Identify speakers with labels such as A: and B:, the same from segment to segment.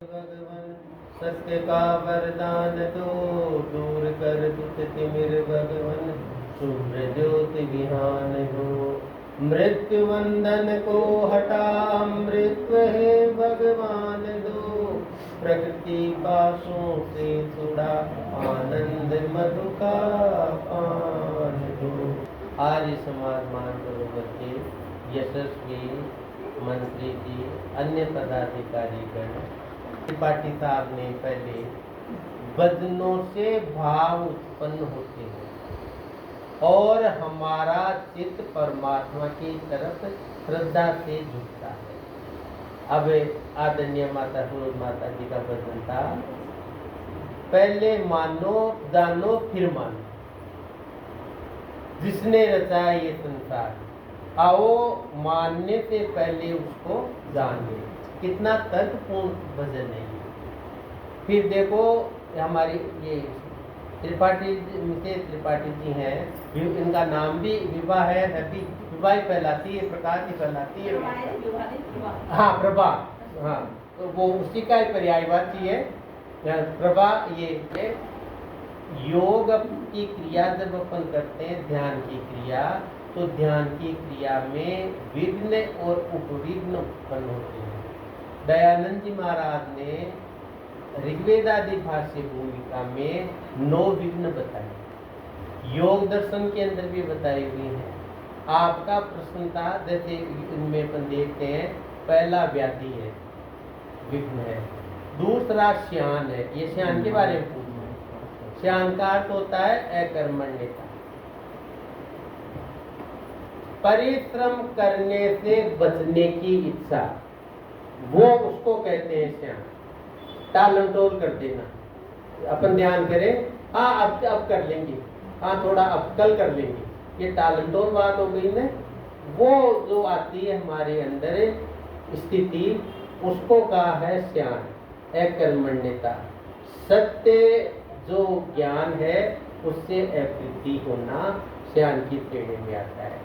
A: भगवान सत्य का वरदान दो, दूर कर दुख तिमिर भगवान, शुभ्र ज्योति विहान हो। मृत्यु बंधन को हटा अमृत है भगवान दो, प्रकृति पाशों से छुड़ा आनंद मधु का पान दो। आर्य समाज मानसरोवर के यशस्वी मंत्री जी, अन्य पदाधिकारी गण, त्रिपाठी साहब ने पहले भजनों से भाव उत्पन्न होते हैं और हमारा चित्त परमात्मा की तरफ श्रद्धा से झुकता है। अब आदरणीय माता सरोज माता जी का भजन था, पहले मानो जानो फिर मानो, जिसने रचा ये संसार, आओ मानने से पहले उसको जाने। कितना तर्कपूर्ण भजन है। फिर देखो हमारी ये त्रिपाठी जी हैं, इनका नाम भी विवाह है, भी विवाह कहलाती है, प्रकार की कहलाती है। हाँ, प्रभा, हाँ, तो वो उसी का पर्यायवाची है प्रभा। ये योग की क्रिया जब अपन करते हैं, ध्यान की क्रिया, तो ध्यान की क्रिया में विघ्न और उपविघ्न उत्पन्न होते हैं। दयानंद जी महाराज ने ऋग्वेदादि भाष्य भूमिका में 9 विघ्न बताए, योग दर्शन के अंदर भी बताई हुई है। आपका प्रश्न था, जैसे इनमें अपन देखते हैं, पहला व्याधि है, विघ्न है, दूसरा श्यान है। ये श्यान के बारे में पूछना है। श्यान का अर्थ होता है अकर्मण्यता, परिश्रम करने से बचने की इच्छा, वो उसको कहते हैं श्याम। टाल मटोल कर देना, अपन ध्यान करें, हाँ अब कर लेंगे, हाँ थोड़ा अब कल कर लेंगे, ये टाल मटोल बात हो गई ना। वो जो आती है हमारे अंदर स्थिति, उसको कहा है श्यान, अकर्मण्यता। सत्य जो ज्ञान है उससे अप्रीति होना श्यान की श्रेणी में आता है।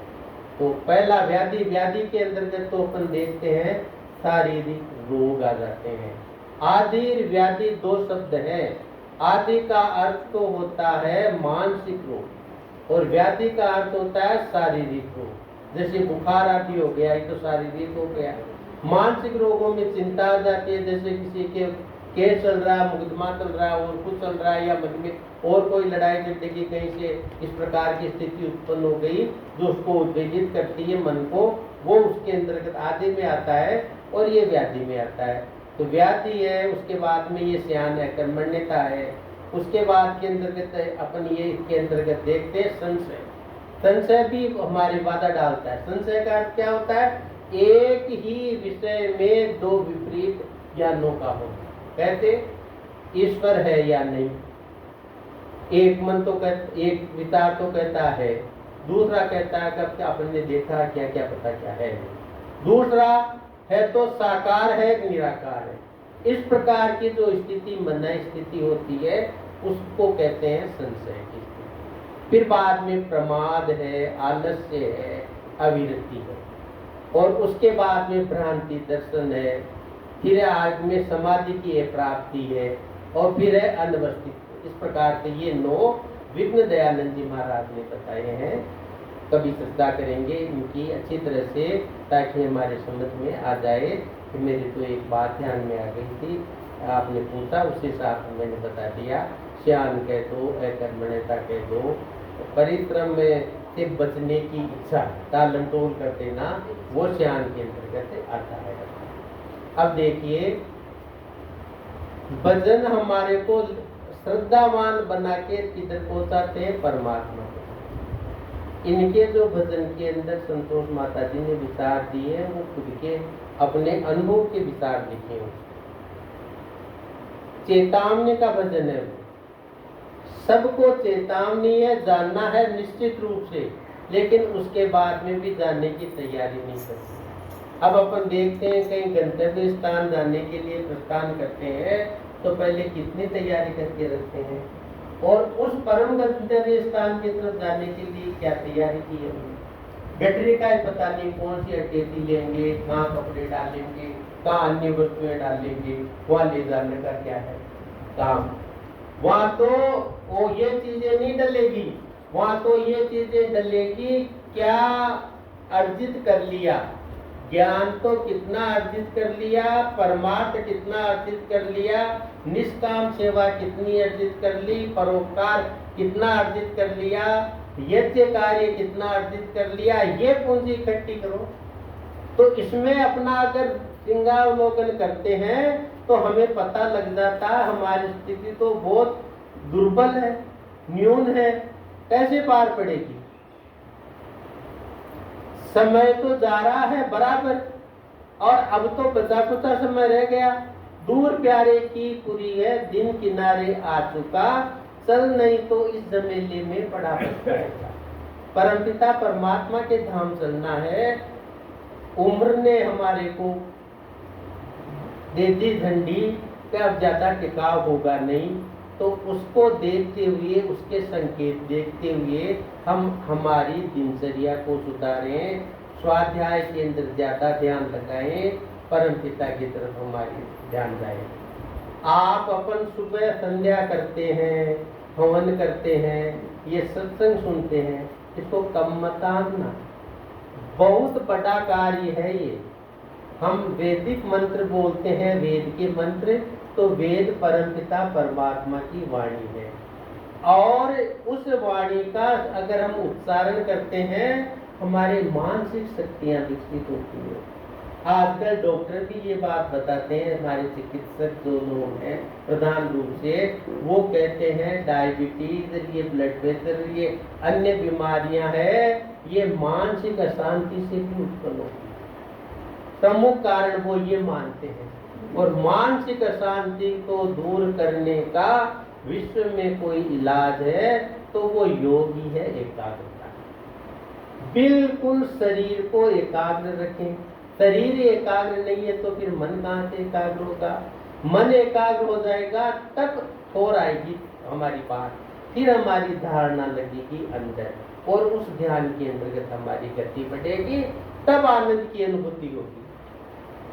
A: तो पहला व्याधि, व्याधि के अंतर्गत तो अपन देखते हैं शारीरिक रोग आ जाते हैं। आदि व्याधि 2 शब्द हैं। आदि का अर्थ तो होता है मानसिक रोग और व्याधि का अर्थ होता है शारीरिक रोग। जैसे बुखार आदि हो गया, ये तो शारीरिक हो गया। मानसिक रोगों में चिंता आ जाती है, जैसे किसी के केस चल रहा है, मुकदमा चल रहा है और कुछ चल रहा है, या मन में और कोई लड़ाई झगड़े की कहीं से इस प्रकार की स्थिति उत्पन्न हो गई जो उसको उत्तेजित करती है मन को, वो उसके अंतर्गत आदि में आता है और ये व्याधि में आता है। तो व्याधि है, उसके बाद में ये श्यान है, कर्मण्यता है। उसके बाद के अंतर्गत अपन ये इसके अंतर्गत देखते हैं संशय। संशय भी हमारी बाधा डालता है। संशय का अर्थ क्या होता है? एक ही विषय में 2 विपरीत ज्ञानों का होना। कहते ईश्वर है या नहीं, एक मन तो एक विचार तो कहता है, दूसरा कहता है कि आपने देखा क्या, क्या पता क्या है। दूसरा है तो साकार है, निराकार है। इस प्रकार की जो स्थिति मन स्थिति होती है उसको कहते हैं संशय की स्थिति। फिर बाद में प्रमाद है, आलस्य है, अविरति है, और उसके बाद में भ्रांति दर्शन है। फिर आग में समाधि की प्राप्ति है, और फिर है अनवस्थित। इस प्रकार से ये 9 विघ्न दयानंद जी महाराज ने बताए हैं। कभी श्रद्धा करेंगे इनकी अच्छी तरह से, ताकि हमारे समझ में आ जाए। कि मेरी तो एक बात ध्यान में आ गई थी, आपने पूछा, उसी हिसाब से मैंने बता दिया। श्यान कह दो, अकर्मण्यता कह दो, परिश्रम से बचने की इच्छा, टालम टोल कर देना, वो श्यान के अंतर्गत आता है। अब देखिए, भजन हमारे को श्रद्धावान बना के किधर पहुंचाते हैं? परमात्मा को। इनके जो भजन के अंदर संतोष माता जी ने विचार दिए हैं, वो खुद के अपने अनुभव के विचार लिखे हैं। चेतावनी का भजन है, सबको चेतावनी है, जानना है निश्चित रूप से, लेकिन उसके बाद में भी जानने की तैयारी नहीं करती। अब अपन देखते हैं कहीं गंतव्य स्थान जाने के लिए प्रस्थान करते हैं तो पहले कितनी तैयारी करके रखते हैं, और उस परम गंतव्य स्थान की तरफ जाने के लिए क्या तैयारी की है। गठरी का पता नहीं कौन सी अटेती लेंगे, कहाँ कपड़े डालेंगे, कहाँ अन्य वस्तुएं डालेंगे, वहाँ ले जाने का क्या है काम। वहाँ तो वो ये चीजें नहीं डलेगी, वहाँ तो ये चीजें डलेगी क्या अर्जित कर लिया, ज्ञान तो कितना अर्जित कर लिया, परमार्थ कितना अर्जित कर लिया, निष्काम सेवा कितनी अर्जित कर ली, परोपकार कितना अर्जित कर लिया, यज्ञ कार्य कितना अर्जित कर लिया, ये पूंजी इकट्ठी करो। तो इसमें अपना अगर सिंहावलोकन करते हैं तो हमें पता लग जाता है हमारी स्थिति तो बहुत दुर्बल है, न्यून है, कैसे पार पड़ेगी। समय तो जा रहा है बराबर, और अब तो बचा कुचा समय रह गया। दूर प्यारे की पूरी है, दिन किनारे आ चुका, चल नहीं तो इस जमेले में पड़ा पड़ेगा। परमपिता परमात्मा के धाम चलना है। उम्र ने हमारे को दे दी झंडी कि अब ज्यादा टिकाव होगा नहीं, तो उसको देखते हुए, उसके संकेत देखते हुए हम हमारी दिनचर्या को सुधारें, स्वाध्याय के अंदर ज्यादा ध्यान लगाएं, परमपिता की तरफ हमारी ध्यान जाए। आप अपन सुबह संध्या करते हैं, हवन करते हैं, ये सत्संग सुनते हैं, इसको कम मत आना, बहुत बड़ा कार्य है ये। हम वैदिक मंत्र बोलते हैं, वेद के मंत्र, तो वेद परमपिता परमात्मा की वाणी है, और उस वाणी का अगर हम उच्चारण करते हैं हमारे मानसिक शक्तियां विकसित होती है। आजकल डॉक्टर भी ये बात बताते हैं, हमारे चिकित्सक जो लोग हैं प्रधान रूप से, वो कहते हैं डायबिटीज, ये ब्लड प्रेशर, ये अन्य बीमारियां हैं, ये मानसिक अशांति से भी उत्पन्न होती है। प्रमुख कारण वो ये मानते हैं, और मानसिक अशांति को दूर करने का विश्व में कोई इलाज है तो वो योग ही है, एकाग्रता। बिल्कुल शरीर को एकाग्र रखें। शरीर एकाग्र नहीं है तो फिर मन कहाँ से एकाग्र होगा। मन एकाग्र हो जाएगा तब थोड़ आएगी हमारी बात, फिर हमारी धारणा लगेगी अंदर, और उस ध्यान के अंतर्गत हमारी गति बढ़ेगी, तब आनंद की अनुभूति होगी।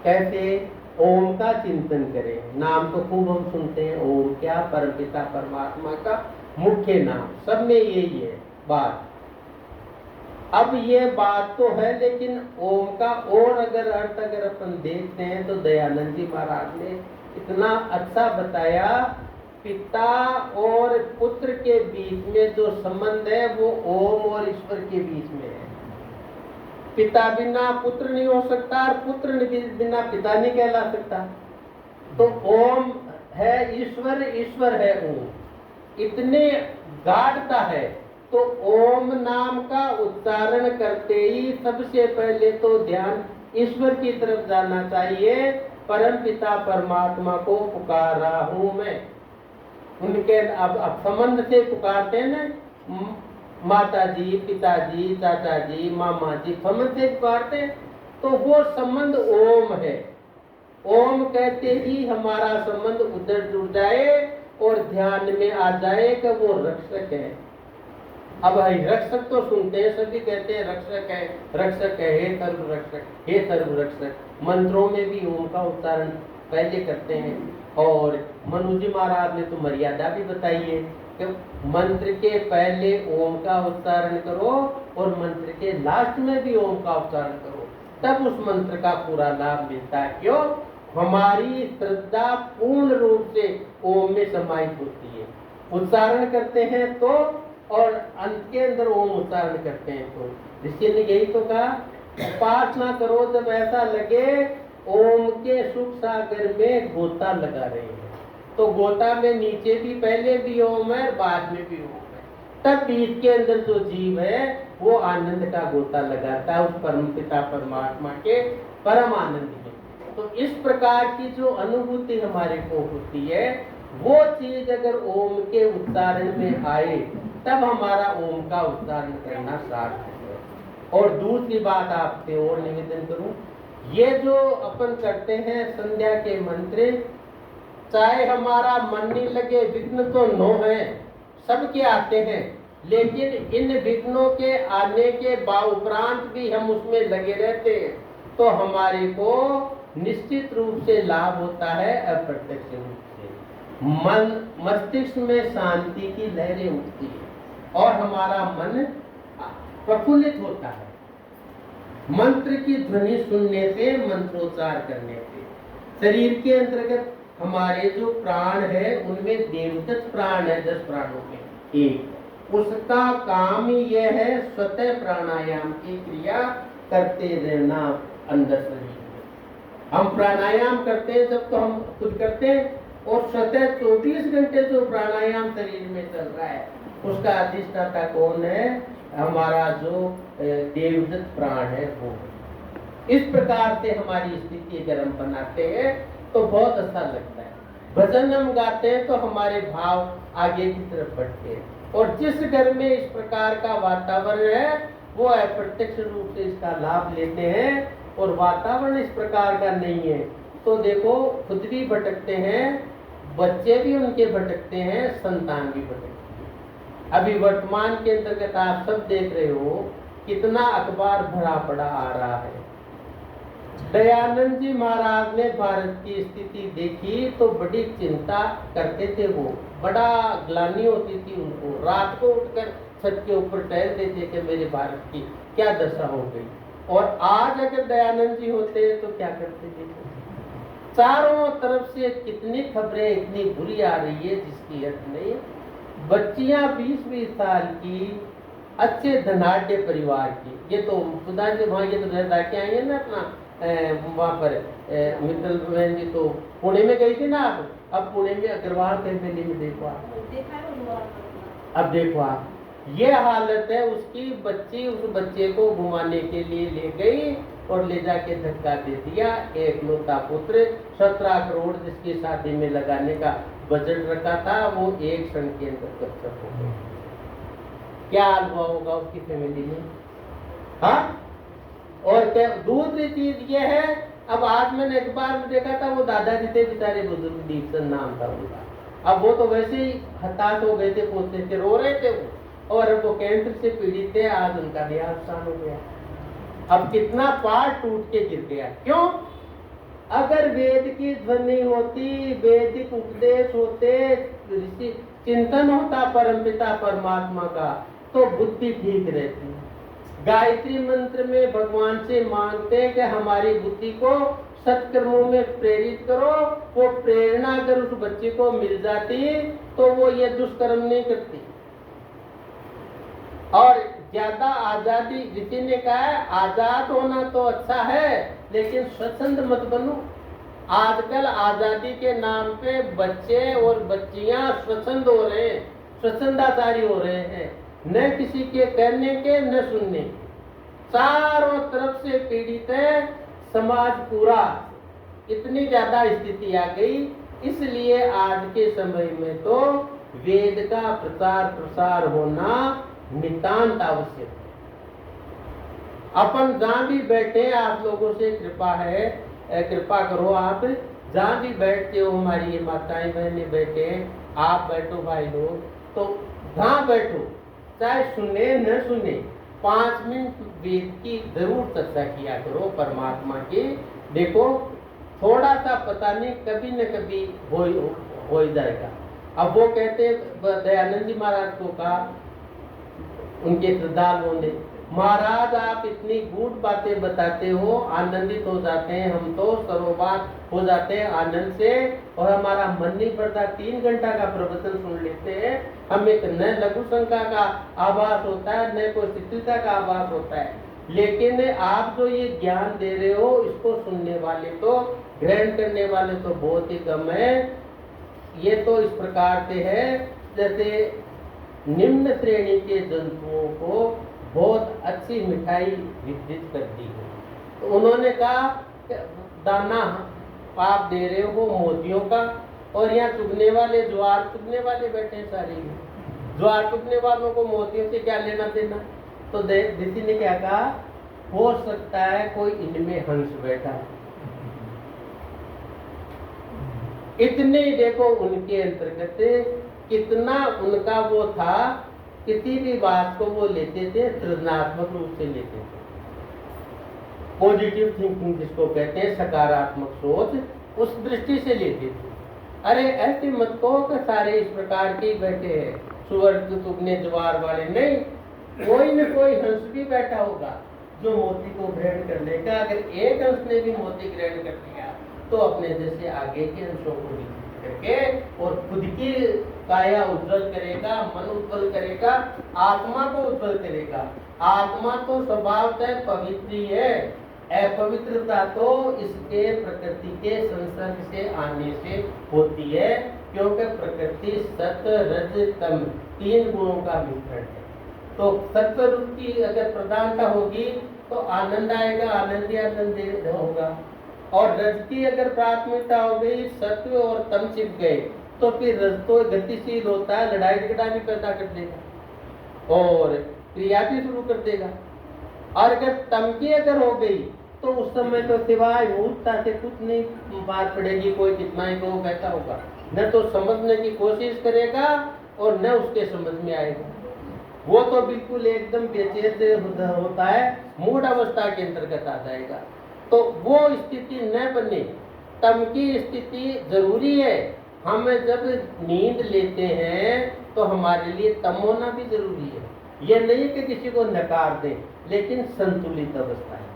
A: कैसे? ओम का चिंतन करें। नाम तो खूब हम सुनते हैं, ओम क्या, परमपिता परमात्मा का मुख्य नाम, सब में यही है बात। अब ये बात तो है, लेकिन ओम का और अगर अर्थ अगर अपन देखते हैं तो दयानंद जी महाराज ने इतना अच्छा बताया। पिता और पुत्र के बीच में जो संबंध है वो ओम और ईश्वर के बीच में है। पिता बिना पुत्र नहीं हो सकता, और पुत्र बिना पिता नहीं कहला सकता। तो ओम है ईश्वर, ईश्वर है ओम, इतने गाढ़ता है। तो ओम नाम का उच्चारण करते ही सबसे पहले तो ध्यान ईश्वर की तरफ जाना चाहिए। परम पिता परमात्मा को पुकार रहा हूं मैं। उनके अब संबंध से पुकारते हैं ना, माता जी, पिताजी, चाचा जी, मामा जी, संबंध से पुकारते हैं, तो वो संबंध ओम है। ओम कहते ही हमारा संबंध उधर जुड़ जाए और ध्यान में आ जाए कि वो रक्षक है। अब रक्षक तो सुनते हैं, सभी कहते हैं रक्षक है, रक्षक है, हे सर्व रक्षक, हे सर्व रक्षक। मंत्रों में भी ओम का उच्चारण पहले करते हैं, और मनु जी महाराज ने तो मर्यादा भी बताई है कि मंत्र के पहले ओम का उच्चारण करो और मंत्र के लास्ट में भी ओम का उच्चारण करो, तब उस मंत्र का पूरा लाभ मिलता है। क्यों? हमारी श्रद्धा पूर्ण रूप से ओम में समाहित होती है। उच्चारण करते हैं तो, और अंत के अंदर ओम उच्चारण करते हैं तो, ऋषि ने यही तो कहा, उपासना करो जब ऐसा लगे ओम के सुख सागर में गोता लगा रहे हैं। तो गोता में नीचे भी पहले भी ओम है, बाद में भी ओम है, तब बीच के अंदर जो जीव है वो आनंद का गोता लगाता है उस परम पिता परमात्मा के परम आनंद में। तो इस प्रकार की जो अनुभूति हमारे को होती है, वो चीज अगर ओम के उच्चारण में आए तब हमारा ओम का उच्चारण करना सार्थक है। और दूसरी बात आपसे और निवेदन करूं, ये जो अपन करते हैं संध्या के मंत्र, चाहे हमारा मन नहीं लगे, विघ्न तो नो है, सबके आते हैं, लेकिन इन विघ्नों के आने के उपरांत भी हम उसमें लगे रहते हैं, तो हमारे को निश्चित रूप से लाभ होता है अप्रत्यक्ष रूप से। मन मस्तिष्क में शांति की लहरें उठती है और हमारा मन प्रफुल्लित होता है। मंत्र की ध्वनि सुनने से, मंत्रोच्चार करने से शरीर के अंतर्गत हमारे जो प्राण है उनमें देवदत्त प्राण है 10 प्राणों में एक, उसका काम ही यह है स्वतः प्राणायाम की क्रिया करते रहना अंदर शरीर में। हम प्राणायाम करते हैं जब तो हम खुद करते हैं, और स्वतः 24 घंटे जो प्राणायाम शरीर में चल रहा है उसका अधिष्ठाता कौन है? हमारा जो देवदत्त प्राण है वो। इस प्रकार से हमारी स्थिति अगर हम बनाते हैं तो बहुत अच्छा लगता है। भजन हम गाते हैं तो हमारे भाव आगे की तरफ बढ़ते हैं, और जिस घर में इस प्रकार का वातावरण है वो अप्रत्यक्ष रूप से इसका लाभ लेते हैं, और वातावरण इस प्रकार का नहीं है तो देखो खुद भी भटकते हैं, बच्चे भी उनके भटकते हैं, संतान भी भटकते हैं। अभी वर्तमान के अंतर्गत आप सब देख रहे हो कितना अखबार भरा पड़ा आ रहा है। दयानंद जी महाराज ने भारत की स्थिति देखी तो बड़ी चिंता करते थे, वो बड़ा ग्लानि होती थी उनको, रात को उठकर छत के ऊपर टहलते थे कि मेरे भारत की क्या दशा हो गई। और आज अगर दयानंद जी होते तो क्या करते थे? चारों तरफ से कितनी खबरें इतनी बुरी आ रही है जिसकी अर्थ नहीं। बच्चियां 20-20 साल की, अच्छे धनाढ़ परिवार की, ये तो खुदा जी वहाँ ये तो रह के आई है ना अपना वहाँ पर मित्तल बहन जी तो पुणे में गई थी ना आप, अब पुणे में अग्रवाल फैमिली में देखो आप, अब देखो आप ये हालत है उसकी। बच्ची उस बच्चे को घुमाने के लिए ले गई और ले जाके धक्का दे दिया। एक लौता पुत्र 17 करोड़ जिसकी शादी में लगाने का बजट रखा था वो एक क्षण के अंदर कब्जा हो गया। क्या हाल हुआ होगा उसकी फैमिली में? हाँ, और दूसरी चीज ये है, अब आज मैंने अखबार में देखा था वो दादाजी थे बेचारे बुजुर्ग, दीपचंद नाम था उनका। अब वो तो वैसे ही हताश हो गए थे, पूछते थे, रो रहे थे वो, और वो कैंसर से पीड़ित थे, आज उनका देहावसान हो गया। अब कितना पार टूट के गिर गया। क्यों? अगर वेद की ध्वनि होती, वैदिक उपदेश होते, ऋषि चिंतन होता परमपिता परमात्मा का, तो बुद्धि ठीक रहती। गायत्री मंत्र में भगवान से मांगते हैं कि हमारी बुद्धि को सत्कर्मों में प्रेरित करो। वो प्रेरणा अगर उस बच्चे को मिल जाती तो वो ये दुष्कर्म नहीं करती। और ज्यादा आजादी, ऋषि ने कहा है आजाद होना तो अच्छा है लेकिन स्वच्छंद मत बनो। आजकल आजादी के नाम पे बच्चे और बच्चियां स्वच्छंद हो रहे हैं, स्वच्छंदाचारी हो रहे हैं, न किसी के कहने के न सुनने। चारों तरफ से पीड़ित है समाज पूरा, इतनी ज्यादा स्थिति आ गई। इसलिए आज के समय में तो वेद का प्रचार प्रसार होना नितांत आवश्यक है। अपन जहां भी बैठे, आप लोगों से कृपा है, कृपा करो आप जहां भी बैठते हो, हमारी ये माताएं बहनें बैठे, आप बैठो भाई लोग, तो जहां बैठो चाहे सुने न सुने 5 मिनट वेद की जरूर चर्चा किया करो, परमात्मा की। देखो थोड़ा सा पता नहीं कभी न कभी हो ही जाएगा। अब वो कहते दयानंद जी महाराज को कहा उनके श्रद्धालुओं ने, महाराज आप इतनी गूढ़ बातें बताते हो, आनंदित हो जाते हैं हम तो, सरोबार हो जाते हैं आनंद से, और हमारा मन नहीं पड़ता। 3 घंटा का प्रवचन सुन लेते हैं, हमें न लघु शंका का आभास होता है न कोई शिथिलता का आभास होता है। लेकिन आप जो ये ज्ञान दे रहे हो इसको सुनने वाले तो, ग्रहण करने वाले तो बहुत ही कम है। ये तो इस प्रकार से है जैसे निम्न श्रेणी के जंतुओं को बहुत अच्छी मिठाई वितरित कर दी है। तो उन्होंने कहा दाना आप दे रहे हो मोतियों का, और यहाँ चुगने वाले, ज्वार चुगने वाले बैठे हैं सारे। ज्वार चुगने वालों को मोतियों से क्या लेना देना? तो ऋषि ने क्या कहा, हो सकता है कोई इनमें हंस बैठा है। इतने देखो उनके अंतर्गत कितना उनका वो था, किसी भी बात को वो लेते थे सृजनात्मक रूप से लेते थे। पॉजिटिव थिंकिंग जिसको कहते हैं, सकारात्मक सोच, उस दृष्टि से लेते थे। अरे ऐसे मत कहो कि सारे इस प्रकार के बैठे हैं, सुअर तुगने ज्वार वाले नहीं, कोई न कोई हंस भी बैठा होगा जो मोती को ग्रहण कर लेगा। अगर एक हंस ने भी मोती ग्रहण कर लिया तो अपने जैसे आगे के अंशों को भी करके और खुद की काया उज्जवल करेगा, मन उज्जवल करेगा, आत्मा को उज्जवल करेगा। आत्मा तो स्वभावतः पवित्र ही है, अपवित्रता तो इसके प्रकृति के संसर्ग से आने से होती है, क्योंकि प्रकृति सत्व रज तम 3 गुणों का मिश्रण है। तो सत्व रूप की अगर प्रधानता होगी तो आनंद आएगा, आनंद ही आनंद होगा। और रज की अगर प्राथमिकता हो गई, सत्व और तम छिप गए तो फिर रज तो गतिशील होता है, लड़ाई झगड़ा भी पैदा कर देगा और क्रिया भी शुरू कर देगा। और अगर तम की अगर हो गई तो उस समय तो सिवाय मूर्खता से कुछ नहीं बात पड़ेगी, कोई कितना ही को कहता होगा, न तो समझने की कोशिश करेगा और न उसके समझ में आएगा। वो तो बिल्कुल एकदम बेचैन होता है, मूड अवस्था के अंतर्गत आ जाएगा। तो वो स्थिति न बने, तम की स्थिति जरूरी है। हम जब नींद लेते हैं तो हमारे लिए तम होना भी जरूरी है। यह नहीं कि किसी को नकार दें, लेकिन संतुलित अवस्था है।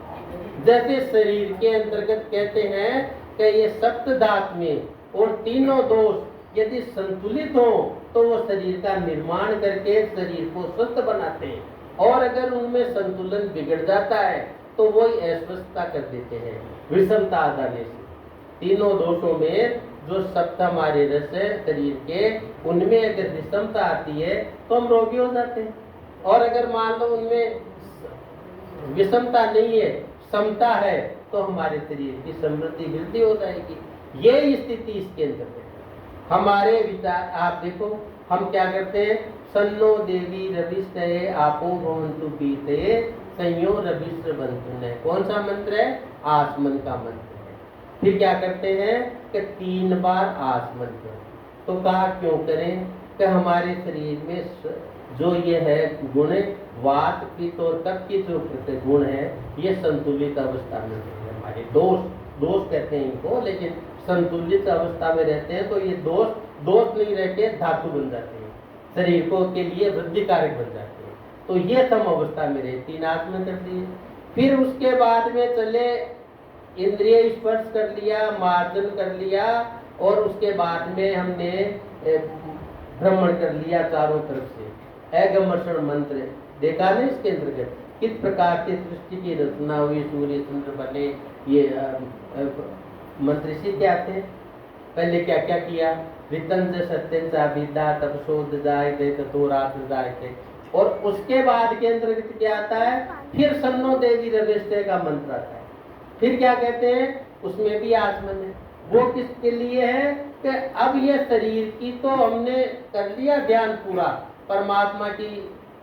A: जैसे शरीर के अंतर्गत कहते हैं कि ये सप्त धातु में और तीनों दोष यदि संतुलित हो तो वो शरीर का निर्माण करके शरीर को स्वस्थ बनाते हैं, और अगर उनमें संतुलन बिगड़ जाता है तो वो अस्वस्थता कर देते हैं विषमता आ जाने से। तीनों दोषों में जो सप्त हमारे रस है शरीर के, उनमें अगर विषमता आती है तो हम रोगी हो जाते हैं। और अगर मान लो उनमें विषमता नहीं है, समता है, तो हमारे शरीर की समृद्धि वृद्धि हो जाएगी। ये स्थिति इसके अंदर है। हमारे विचार आप देखो, हम क्या करते हैं, सन्नो देवी रविस्तये आपो भवन्तु पीते संयो रविश्र बंधु है। कौन सा मंत्र है? आसमन का मंत्र है। फिर क्या करते हैं कि 3 बार आसमन करो। तो कहा क्यों करें कि हमारे शरीर में जो ये है गुण, वात पित्त और कफ की जो गुण है, ये संतुलित अवस्था में है। हमारे दोष कहते हैं इनको, लेकिन संतुलित अवस्था में रहते हैं तो ये दोष नहीं रहते, धातु बन जाते हैं, शरीर को के लिए वृद्धि कारक बन जाते हैं। तो ये सम अवस्था में रहे, 3 आत्मा कर दिए। फिर उसके बाद में चले, इंद्रिय स्पर्श कर लिया, मार्जन कर लिया, और उसके बाद में हमने भ्रमण कर लिया चारों तरफ से। अगमर्षण मंत्र देखा ना, इसके अंतर्गत किस प्रकार की सृष्टि की रचना हुई, सूर्य चंद्र बने, ये मंत्र सीखे आते हैं। पहले क्या क्या किया, वितंज सत्यं च विद्या तपसोद जायते ततो रात्र जायते। और उसके बाद के अंतर्गत क्या आता है, फिर सन्नो देवी रविष्टे का मंत्र आता है। फिर क्या कहते हैं, उसमें भी आसमन है। वो किसके लिए है कि अब ये शरीर की तो हमने कर लिया ध्यान पूरा परमात्मा की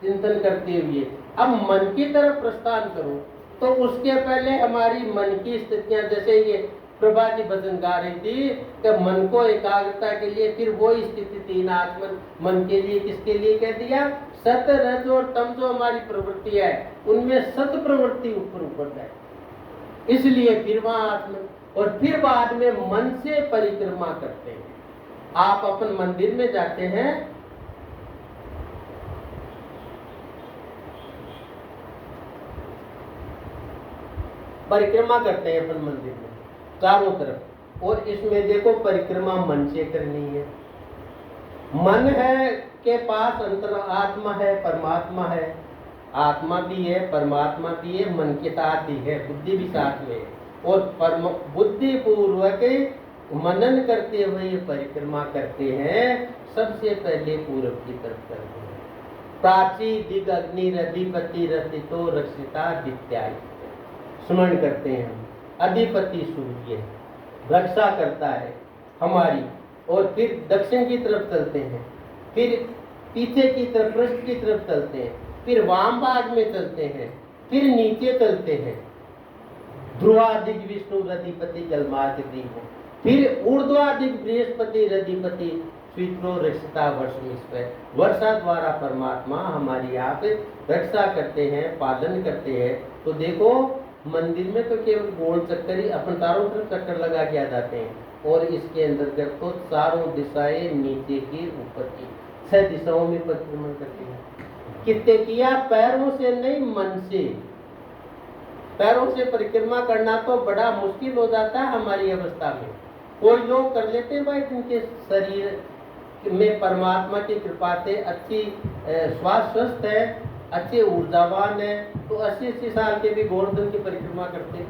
A: चिंतन करते हुए, अब मन की तरफ प्रस्थान करो। तो उसके पहले हमारी मन की स्थितियां, जैसे ये प्रभा जी भजन गा रही थी कि मन को एकाग्रता के लिए, फिर वो स्थिति 3 आत्मन मन के लिए, किसके लिए कह दिया, सत रज और तम जो हमारी प्रवृत्ति है उनमें सत प्रवृत्ति ऊपर जाए, इसलिए फिर वहां आत्मन। और फिर बाद में मन से परिक्रमा करते हैं। आप अपन मंदिर में जाते हैं, परिक्रमा करते हैं अपन मंदिर में चारों तरफ, और इसमें देखो परिक्रमा मन से करनी है। मन है के पास अंतर आत्मा है, परमात्मा है, आत्मा भी है, परमात्मा भी है, मन के साथ ही है, बुद्धि भी साथ में है। और बुद्धि पूर्वक मनन करते हुए ये परिक्रमा करते हैं। सबसे पहले पूर्व की तरफ करते हैं। प्राची दिग अग्नि अधिपति रसितो रक्षिता दित्याय, स्मरण करते हैं हम। अधिपति सूर्य रक्षा करता है हमारी, और फिर दक्षिण की तरफ चलते हैं, फिर पीछे की तरफ पृष्ठ की तरफ चलते हैं, फिर वाम भाग में चलते हैं, फिर नीचे चलते हैं। ध्रुवादिक विष्णु रधिपति जलमार्ग, फिर ऊर्ध्वादिक बृहस्पति रधिपति स्वीत्रो रक्षिता वर्षमिश्व, वर्षा द्वारा परमात्मा हमारी आप रक्षा करते हैं, पालन करते हैं। तो देखो मंदिर में तो केवल गोल चक्कर ही अपन चारों तरफ चक्कर लगा के आ जाते हैं, और इसके अंदर जब तो चारों दिशाएं नीचे की ऊपर की 6 दिशाओं में परिक्रमण करती है। कितने किया? पैरों से नहीं, मन से। पैरों से परिक्रमा करना तो बड़ा मुश्किल हो जाता है हमारी अवस्था में। कोई लोग कर लेते हैं भाई, जिनके शरीर में परमात्मा की कृपा से अच्छी स्वास्थ्य स्वस्थ है, अच्छे ऊर्जावान है, तो 80-80 साल के भी गोवर्धन की परिक्रमा करते हैं।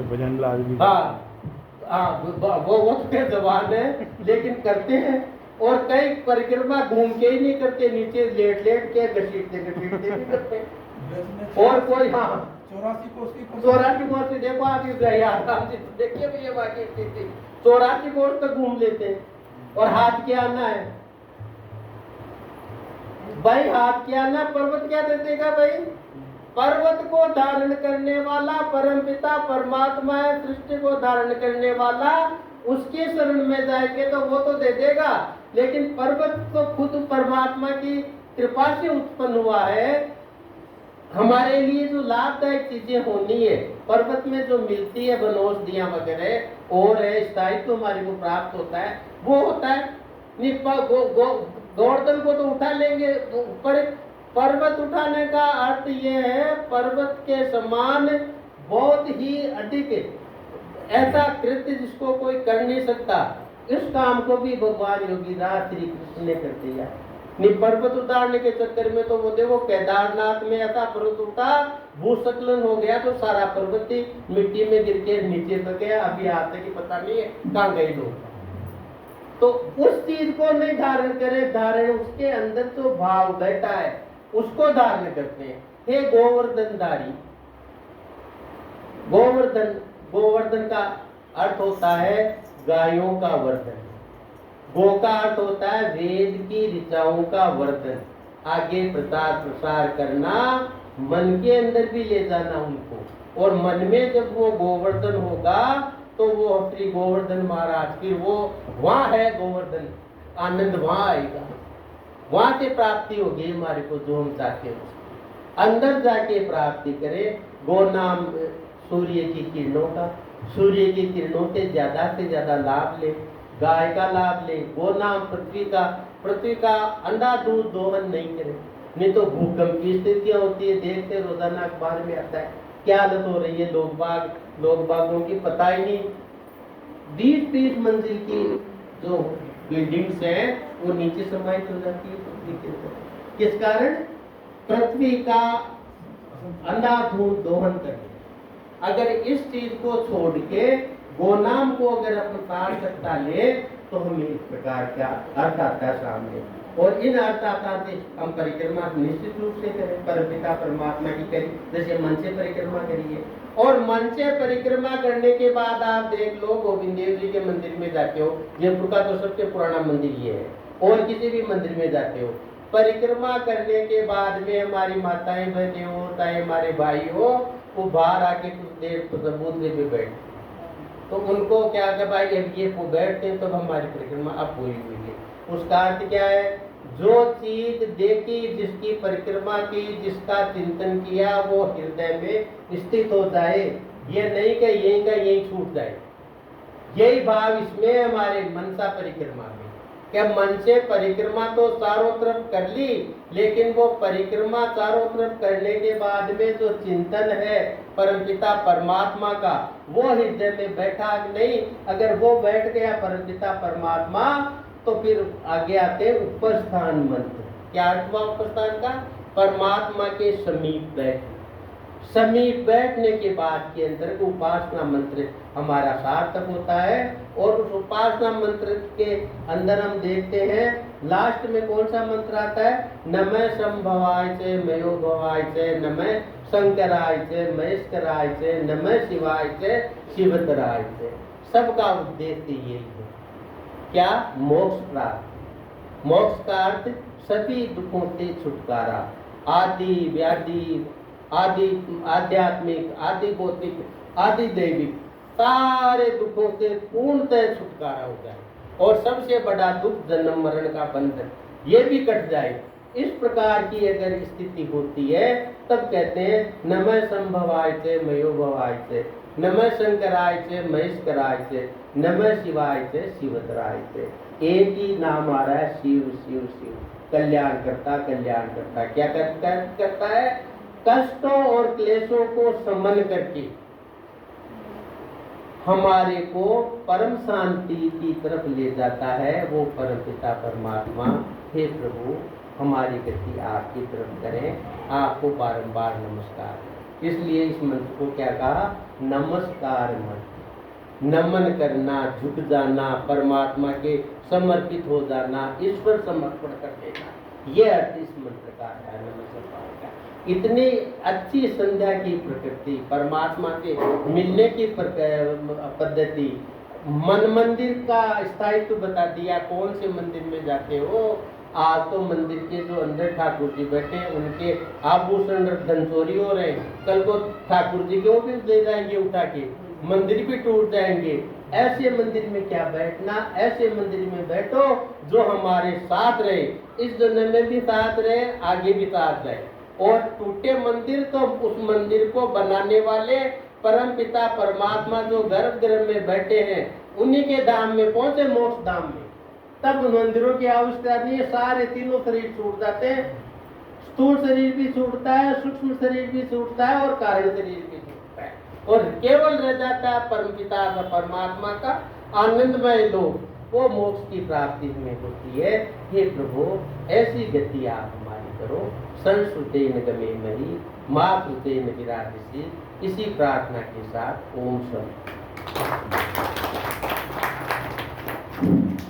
B: भजन लाल भी।
A: हाँ, वो तो जवान है लेकिन करते हैं। और कई परिक्रमा घूम के ही नहीं करते, नीचे लेट लेट के घसीटते भी करते हैं। और कोई
C: 84 कोस
A: की देखो आप देखिए भैया, बाकी 84 कोस तक घूम लेते हैं। और हाथ क्या आना है भाई, हाथ क्या आना, पर्वत क्या दे देगा भाई? पर्वत को धारण करने वाला परम पिता परमात्मा है, सृष्टि को धारण करने वाला, उसके शरण में जाएंगे तो वो तो दे देगा। लेकिन पर्वत तो खुद परमात्मा की कृपा से उत्पन्न हुआ है। हमारे लिए जो लाभदायक चीजें होनी है, पर्वत में जो मिलती है वनौषधियां वगैरह और है, स्थायित्व हमारे को प्राप्त होता है, वो होता है। गोवर्धन को तो उठा लेंगे, पर पर्वत उठाने का अर्थ ये है, पर्वत के समान बहुत ही अधिक ऐसा कृत्य जिसको कोई कर नहीं सकता, इस काम को भी भगवान योगीराज श्री कृष्ण ने कर दिया। पर्वत उतारने के चक्कर में तो वो देखो केदारनाथ में ऐसा पर्वत उठा, भूस्खलन हो गया तो सारा पर्वत ही मिट्टी में गिर के नीचे तक गया। अभी आज तक पता नहीं है कहाँ गए लोग। तो उस चीज को नहीं धारण करे, धारण उसके अंदर जो भाव बैठा है उसको धारण करते हैं। हे गोवर्धनधारी, गोवर्धन का अर्थ होता है गायों का वर्धन, गो का अर्थ होता है वेद की ऋचाओं का वर्धन, आगे प्रचार प्रसार करना, मन के अंदर भी ले जाना उनको। और मन में जब वो गोवर्धन होगा तो वो श्री गोवर्धन महाराज, फिर वो वहां है गोवर्धन, आनंद वहां आएगा, वहां से प्राप्ति होगी हमारे को जो हम चाहते हैं। अंदर जाके प्राप्ति करें। गो नाम सूर्य की किरणों का, सूर्य की किरणों से ज्यादा लाभ ले, गाय का लाभ ले। गो नाम पृथ्वी का अंडा दूध दोहन नहीं करे, नहीं तो भूकंप की स्थितियां होती है, देखते रोजाना अखबार में आता है क्या हालत हो रही है। लोग बागों की पता ही नहीं, 20-30 मंजिल की जो बिल्डिंग्स हैं वो नीचे समाहित हो जाती है पृथ्वी के अंदर। किस कारण? पृथ्वी का अंधाधुंध दोहन करने। अगर इस चीज को छोड़ के गोनाम को अगर अपन पार करता ले तो हमें इस प्रकार का अर्थ आता है सामने। और इन अर्थाता से हम परिक्रमा निश्चित रूप से करें, परमपिता परमात्मा की करें, जैसे मन से परिक्रमा करिए। और मन से परिक्रमा करने के बाद आप देख लो, गोविंद देव जी के मंदिर में जाते हो, जयपुर का तो सबसे पुराना मंदिर ये है, और किसी भी मंदिर में जाते हो, परिक्रमा करने के बाद में हमारी माताएं बहनें हो, चाहे हमारे भाई हो, वो बाहर आके कुछ देर तो बूंदे पे बैठ, तो उनको क्या कि भाई अब ये बैठते हैं, तब हमारी परिक्रमा अब पूरी हुई है। उसका अर्थ क्या है? जो चीज देखी, जिसकी परिक्रमा की, जिसका चिंतन किया, वो हृदय में स्थित हो जाए। ये नहीं कि यहीं का यहीं छूट जाए। यही भाव इसमें हमारे मनसा परिक्रमा में, क्या मन से परिक्रमा तो चारों तरफ कर ली, लेकिन वो परिक्रमा चारों तरफ करने के बाद में जो चिंतन है परमपिता परमात्मा का, वो हृदय में बैठा नहीं। अगर वो बैठ गया परमपिता परमात्मा, तो फिर आगे आते उपस्थान मंत्र। क्या अर्थ हुआ उपस्थान का? परमात्मा के समीप बैठने के बाद के अंदर उपासना मंत्र हमारा सार्थक होता है। और उस उपासना मंत्र के अंदर हम देखते हैं लास्ट में कौन सा मंत्र आता है? नमः संभवाय च मयो भवाय च, नमः शंकराय च महेश्वराय च, नमः शिवाय च शिवतराय च। सबका उद्देश्य यही है, क्या? मोक्ष प्राप्त। मोक्ष का अर्थ सभी दुखों से छुटकारा, आदि व्याधि, आदि आध्यात्मिक, आदि भौतिक, आदि दैविक, सारे दुखों से पूर्णतः छुटकारा हो जाए। और सबसे बड़ा दुख जन्म मरण का बंधन, ये भी कट जाए। इस प्रकार की अगर स्थिति होती है तब कहते हैं नमः संभवाय च मयो भवाय च, नमः शंकराय च महेशकराय च, नमः शिवाय च शिवतराय च। एक ही नाम आ रहा है, शिव शिव शिव। कल्याण करता क्या करता है? कष्टों और क्लेशों को समन करके हमारे को परम शांति की तरफ ले जाता है वो परम पिता परमात्मा। हे प्रभु, हमारी गति आपकी तरफ करें, आपको बारंबार नमस्कार। इसलिए इस मंत्र को क्या कहा? नमस्कार मंत्र। नमन करना, झुक जाना, परमात्मा के समर्पित हो जाना, ईश्वर समर्पण कर देना, यह अर्थ इस मंत्र का है, नमस्कार का। इतनी अच्छी संध्या की प्रकृति, परमात्मा के मिलने की पद्धति, मन मंदिर का स्थायित्व बता दिया। कौन से मंदिर में जाते हो? आज तो मंदिर के जो अंदर ठाकुर जी बैठे हैं उनके आभूषण धन चोरी हो रहे हैं, कल को ठाकुर जी को भी दे जाएंगे उठा के, मंदिर भी टूट जाएंगे। ऐसे मंदिर में क्या बैठना? ऐसे मंदिर में बैठो जो हमारे साथ रहे, इस जन्म में भी साथ रहे, आगे भी साथ रहे। और टूटे मंदिर तो उस मंदिर को बनाने वाले परम पिता परमात्मा जो गर्भगृह में बैठे हैं उन्हीं के धाम में पहुंचे, मोक्ष धाम में। तब मंदिरों की आवश्यकता नहीं है, सारे तीनों शरीर छूट जाते हैं। स्थूल शरीर भी छूटता है, सूक्ष्म शरीर भी छूटता है और कारण शरीर भी छूटता है, और केवल रह जाता है परम पिता परमात्मा का आनंदमय लोक, वो मोक्ष की प्राप्ति में होती है। हे प्रभु, ऐसी गति आप हमारी करो। संस्कृतेन गमे मही मातृतेन विराजसी। इसी प्रार्थना के साथ ओम शांति।